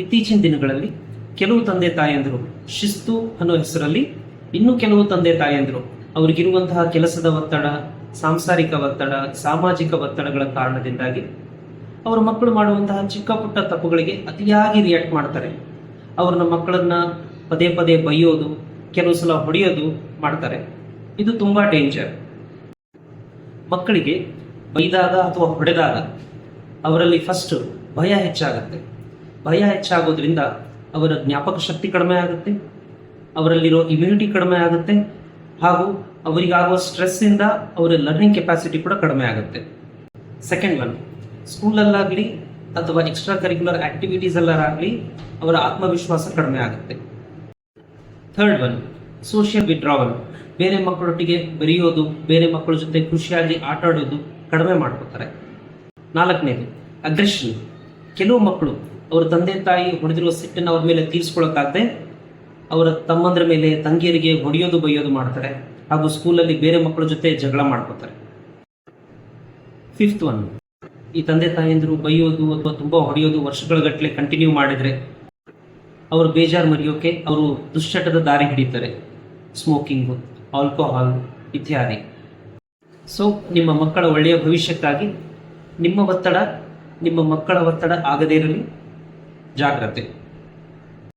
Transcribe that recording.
ಇತ್ತೀಚಿನ ದಿನಗಳಲ್ಲಿ ಕೆಲವು ತಂದೆ ತಾಯಂದಿರು ಶಿಸ್ತು ಅನ್ನೋ ಹೆಸರಲ್ಲಿ, ಇನ್ನು ಕೆಲವು ತಂದೆ ತಾಯಂದಿರು ಅವ್ರಿಗಿರುವಂತಹ ಕೆಲಸದ ಒತ್ತಡ, ಸಾಂಸಾರಿಕ ಒತ್ತಡ, ಸಾಮಾಜಿಕ ಒತ್ತಡಗಳ ಕಾರಣದಿಂದಾಗಿ ಅವರ ಮಕ್ಕಳು ಮಾಡುವಂತಹ ಚಿಕ್ಕ ಪುಟ್ಟ ತಪ್ಪುಗಳಿಗೆ ಅತಿಯಾಗಿ ರಿಯಾಕ್ಟ್ ಮಾಡ್ತಾರೆ. ಅವ್ರನ್ನ ಮಕ್ಕಳನ್ನ ಪದೇ ಪದೇ ಬೈಯೋದು, ಕೆಲವು ಸಲ ಹೊಡೆಯೋದು ಮಾಡ್ತಾರೆ. ಇದು ತುಂಬಾ ಡೇಂಜರ್. ಮಕ್ಕಳಿಗೆ ಬೈದಾಗ ಅಥವಾ ಹೊಡೆದಾಗ ಅವರಲ್ಲಿ ಫಸ್ಟ್ ಭಯ ಹೆಚ್ಚಾಗುತ್ತೆ. ಭಯ ಹೆಚ್ಚಾಗೋದ್ರಿಂದ ಅವರ ಜ್ಞಾಪಕ ಶಕ್ತಿ ಕಡಿಮೆ ಆಗುತ್ತೆ, ಅವರಲ್ಲಿರೋ ಇಮ್ಯುನಿಟಿ ಕಡಿಮೆ ಆಗುತ್ತೆ, ಹಾಗೂ ಅವರಿಗಾಗುವ ಸ್ಟ್ರೆಸ್ಸಿಂದ ಅವರ ಲರ್ನಿಂಗ್ ಕೆಪಾಸಿಟಿ ಕೂಡ ಕಡಿಮೆ ಆಗುತ್ತೆ. ಸೆಕೆಂಡ್ ಒನ್, ಸ್ಕೂಲಲ್ಲಾಗಲಿ ಅಥವಾ ಎಕ್ಸ್ಟ್ರಾ ಕರಿಕ್ಯುಲರ್ ಆಕ್ಟಿವಿಟೀಸಲ್ಲಾಗಲಿ ಅವರ ಆತ್ಮವಿಶ್ವಾಸ ಕಡಿಮೆ ಆಗುತ್ತೆ. Third one, social withdrawal. ಬೇರೆ ಮಕ್ಕಳೊಟ್ಟಿಗೆ ಬೆರೆಯೋದು, ಬೇರೆ ಮಕ್ಕಳ ಜೊತೆ ಖುಷಿಯಾಗಿ ಆಟ ಆಡೋದು ಕಡಿಮೆ ಮಾಡ್ಕೋತಾರೆ. ನಾಲ್ಕನೇದು, ಅಗ್ರೆಷನ್. ಕೆಲವು ಮಕ್ಕಳು ಅವರ ತಂದೆ ತಾಯಿ ಹೊಡೆದಿರುವ ಸಿಟ್ಟನ್ನು ಅವ್ರ ಮೇಲೆ ತೀರಿಸ್ಕೊಳ್ಳೋಕ್ಕಾಗದೆ ಅವರ ತಮ್ಮಂದ್ರ ಮೇಲೆ, ತಂಗಿಯರಿಗೆ ಹೊಡೆಯೋದು ಬೈಯೋದು ಮಾಡ್ತಾರೆ, ಹಾಗೂ ಸ್ಕೂಲಲ್ಲಿ ಬೇರೆ ಮಕ್ಕಳ ಜೊತೆ ಜಗಳ ಮಾಡ್ಕೋತಾರೆ. ಫಿಫ್ತ್ ಒನ್, ಈ ತಂದೆ ತಾಯಂದಿರು ಬೈಯೋದು ಅಥವಾ ತುಂಬಾ ಹೊಡೆಯೋದು ವರ್ಷಗಳ ಗಟ್ಟಲೆ ಕಂಟಿನ್ಯೂ ಮಾಡಿದ್ರೆ ಅವರು ಬೇಜಾರು ಮರೆಯೋಕೆ ಅವರು ದುಶ್ಚಟದ ದಾರಿ ಹಿಡಿತಾರೆ, ಸ್ಮೋಕಿಂಗು, ಆಲ್ಕೋಹಾಲ್ ಇತ್ಯಾದಿ. ಸೊ ನಿಮ್ಮ ಮಕ್ಕಳ ಒಳ್ಳೆಯ ಭವಿಷ್ಯಕ್ಕಾಗಿ ನಿಮ್ಮ ಮಕ್ಕಳ ಒತ್ತಡ ಆಗದೇ ಇರಲಿ, ಜಾಗ್ರತೆ.